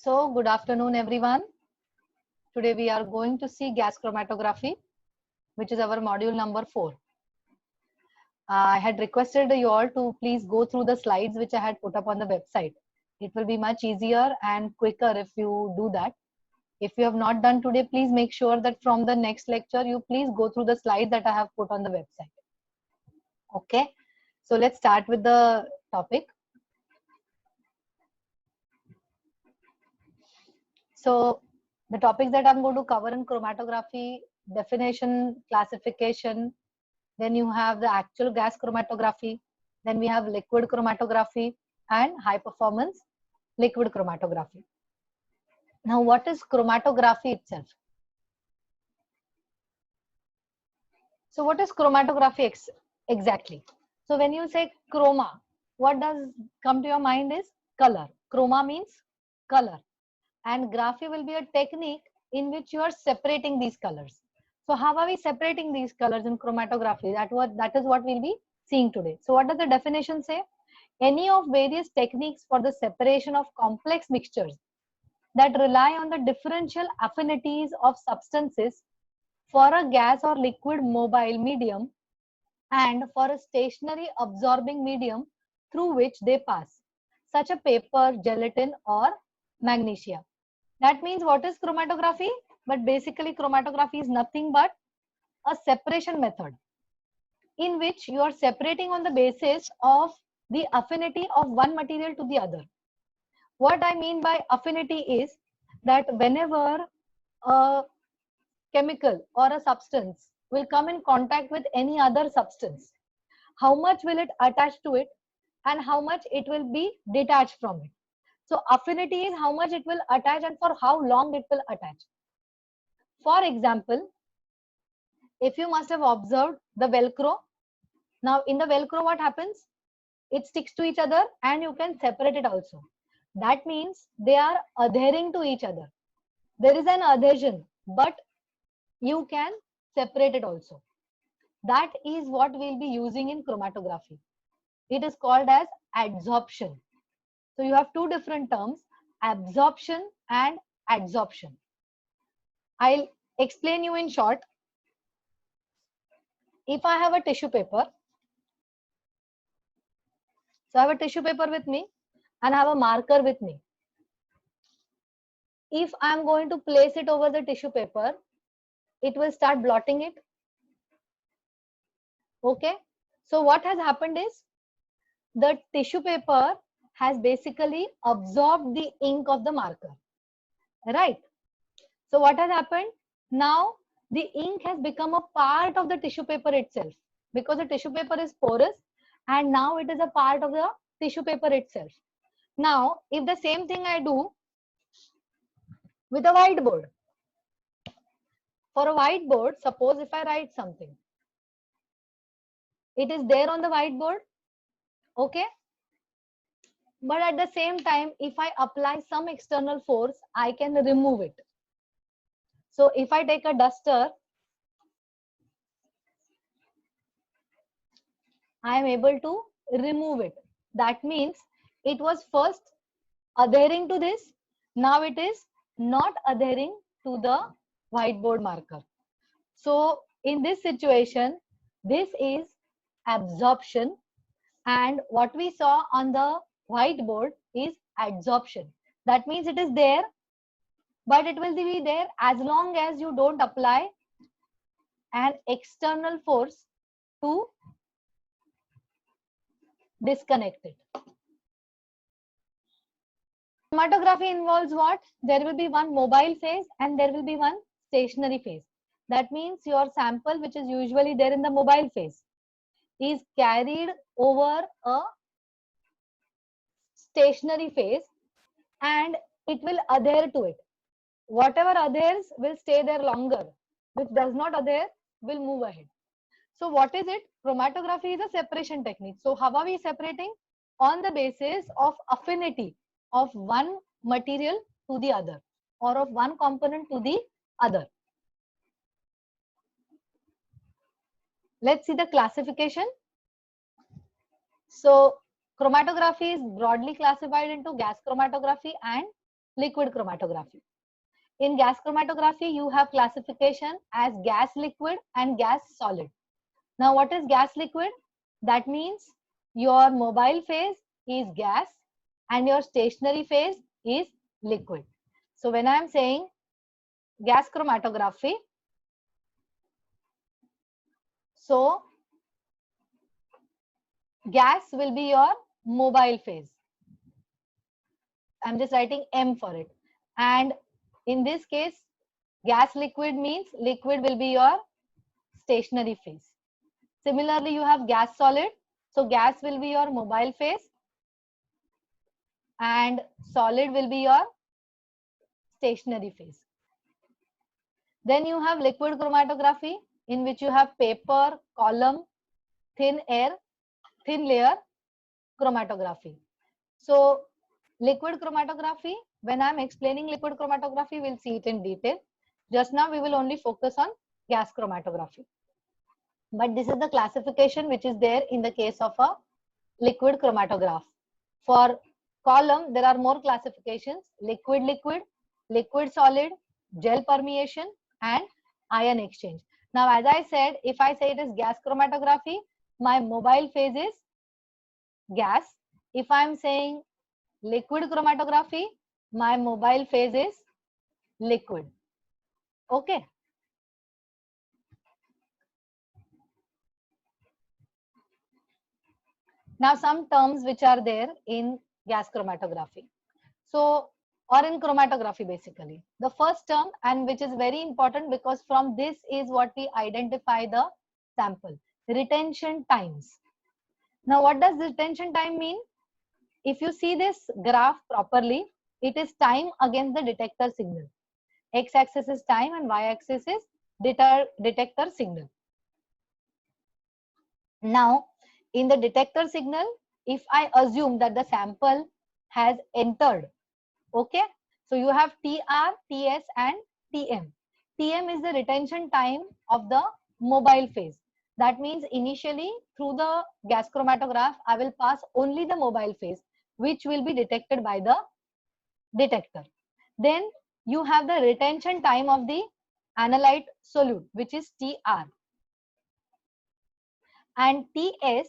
So, good afternoon, everyone. Today we are going to see gas chromatography, which is our module number 4. I had requested you all to please go through the slides which I had put up on the website. It will be much easier and quicker if you do that. If you have not done today, please make sure that from the next lecture, you please go through the slides that I have put on the website. Okay, so let's start with the topic. So the topics that I'm going to cover in chromatography: definition, classification, then you have the actual gas chromatography, then we have liquid chromatography and high performance liquid chromatography. Now, what is chromatography itself? So what is chromatography exactly? So when you say chroma, what does come to your mind is color. Chroma means color, and graphy will be a technique in which you are separating these colors. So how are we separating these colors in chromatography? That is what we'll be seeing today. So what does the definition say? Any of various techniques for the separation of complex mixtures that rely on the differential affinities of substances for a gas or liquid mobile medium and for a stationary absorbing medium through which they pass, such a paper, gelatin or magnesia. That means what is chromatography? But basically chromatography is nothing but a separation method in which you are separating on the basis of the affinity of one material to the other. What I mean by affinity is that whenever a chemical or a substance will come in contact with any other substance, how much will it attach to it and how much it will be detached from it. So affinity is how much it will attach and for how long it will attach. For example, if you must have observed the Velcro, now in the Velcro what happens? It sticks to each other and you can separate it also. That means they are adhering to each other. There is an adhesion, but you can separate it also. That is what we'll be using in chromatography. It is called as adsorption. So you have two different terms, absorption and adsorption. I'll explain you in short. If I have a tissue paper, so I have a tissue paper with me and I have a marker with me. If I'm going to place it over the tissue paper, it will start blotting it. Okay. So what has happened is the tissue paper has basically absorbed the ink of the marker. Right. So what has happened? Now the ink has become a part of the tissue paper itself because the tissue paper is porous and now it is a part of the tissue paper itself. Now, if the same thing I do with a whiteboard, for a whiteboard, suppose if I write something, it is there on the whiteboard, okay? But at the same time, if I apply some external force, I can remove it. So if I take a duster, I am able to remove it. That means it was first adhering to this. Now it is not adhering to the whiteboard marker. So in this situation, this is absorption, and what we saw on the whiteboard is adsorption. That means it is there, but it will be there as long as you don't apply an external force to disconnect it. Chromatography involves what? There will be one mobile phase and there will be one stationary phase. That means your sample, which is usually there in the mobile phase, is carried over a stationary phase and it will adhere to it. Whatever adheres will stay there longer, which does not adhere will move ahead. So what is it? Chromatography is a separation technique. So how are we separating? On the basis of affinity of one material to the other or of one component to the other. Let's see the classification. So chromatography is broadly classified into gas chromatography and liquid chromatography. In gas chromatography, you have classification as gas liquid and gas solid. Now, what is gas liquid? That means your mobile phase is gas and your stationary phase is liquid. So, when I am saying gas chromatography, so gas will be your mobile phase. I'm just writing M for it. And in this case, gas liquid means liquid will be your stationary phase. Similarly, you have gas solid. So gas will be your mobile phase and solid will be your stationary phase. Then you have liquid chromatography, in which you have paper, column, thin layer chromatography. So liquid chromatography, when I'm explaining liquid chromatography, we'll see it in detail. Just now we will only focus on gas chromatography. But this is the classification which is there in the case of a liquid chromatograph. For column, there are more classifications: liquid liquid, liquid solid, gel permeation, and ion exchange. Now, as I said, if I say it is gas chromatography, my mobile phase is gas. If I'm saying liquid chromatography, my mobile phase is liquid. Okay. Now, some terms which are there in gas chromatography. So, or in chromatography basically. The first term, and which is very important because from this is what we identify the sample: retention times. Now, what does retention time mean? If you see this graph properly, it is time against the detector signal. X-axis is time and y-axis is detector signal. Now, in the detector signal, if I assume that the sample has entered, okay, so you have TR, TS and TM. TM is the retention time of the mobile phase. That means initially through the gas chromatograph, I will pass only the mobile phase, which will be detected by the detector. Then you have the retention time of the analyte solute, which is TR. And TS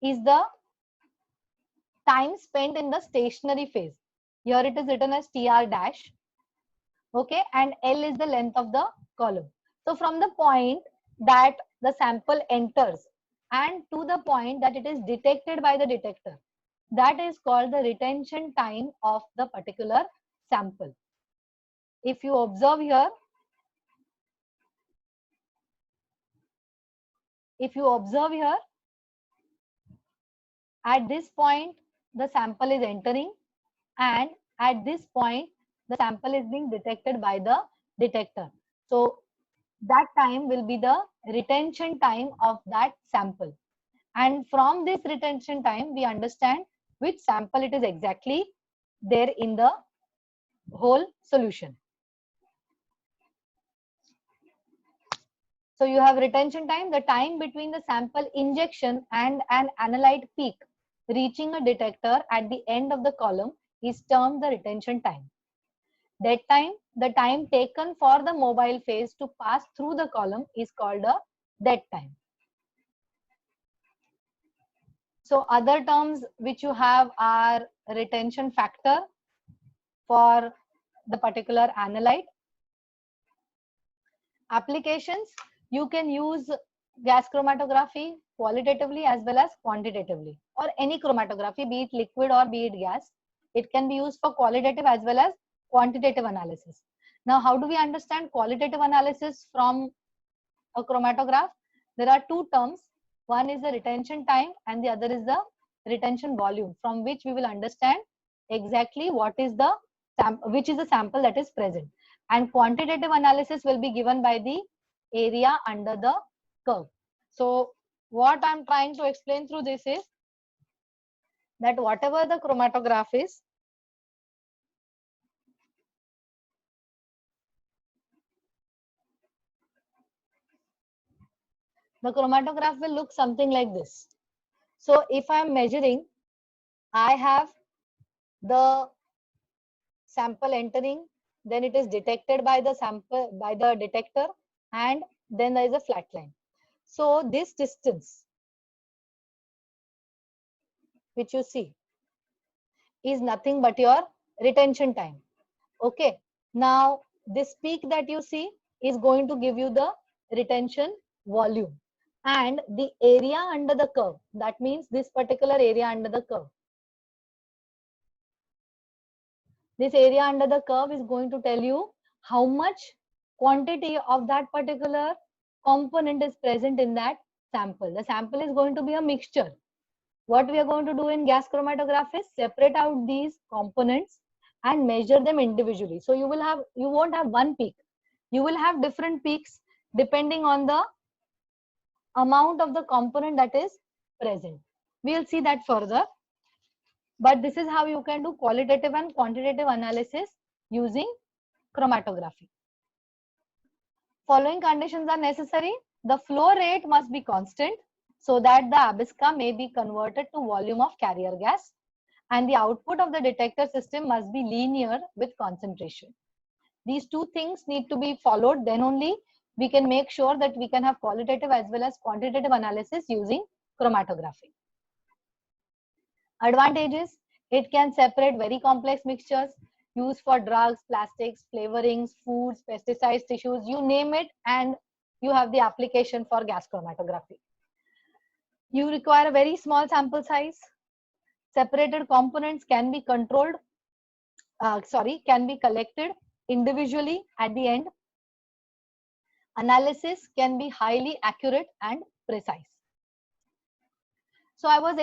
is the time spent in the stationary phase. Here it is written as TR dash. Okay, and L is the length of the column. So from the point that the sample enters and to the point that it is detected by the detector, that is called the retention time of the particular sample. If you observe here, at this point the sample is entering and at this point the sample is being detected by the detector. So that time will be the retention time of that sample. And from this retention time, we understand which sample it is exactly there in the whole solution. So you have retention time, the time between the sample injection and an analyte peak reaching a detector at the end of the column is termed the retention time. Dead time, the time taken for the mobile phase to pass through the column is called a dead time. So other terms which you have are retention factor for the particular analyte. Applications, you can use gas chromatography qualitatively as well as quantitatively, or any chromatography, be it liquid or be it gas. It can be used for qualitative as well as quantitative analysis. Now, how do we understand qualitative analysis from a chromatograph? There are two terms. One is the retention time and the other is the retention volume, from which we will understand exactly what is the which is the sample that is present. And quantitative analysis will be given by the area under the curve. So what I'm trying to explain through this is that whatever the chromatograph is, the chromatograph will look something like this. So if I'm measuring, I have the sample entering, then it is detected by the detector, and then there is a flat line. So this distance which you see is nothing but your retention time. Okay. Now this peak that you see is going to give you the retention volume, and the area under the curve, that means this particular area under the curve. This area under the curve is going to tell you how much quantity of that particular component is present in that sample. The sample is going to be a mixture. What we are going to do in gas chromatograph is separate out these components and measure them individually. So you won't have one peak. You will have different peaks depending on the amount of the component that is present. We'll see that further. But this is how you can do qualitative and quantitative analysis using chromatography. Following conditions are necessary. The flow rate must be constant so that the ABISCA may be converted to volume of carrier gas, and the output of the detector system must be linear with concentration. These two things need to be followed, then only we can make sure that we can have qualitative as well as quantitative analysis using chromatography. Advantages: it can separate very complex mixtures used for drugs, plastics, flavorings, foods, pesticides, tissues, you name it, and you have the application for gas chromatography. You require a very small sample size. Separated components can be controlled, can be collected individually at the end. Analysis can be highly accurate and precise. So I was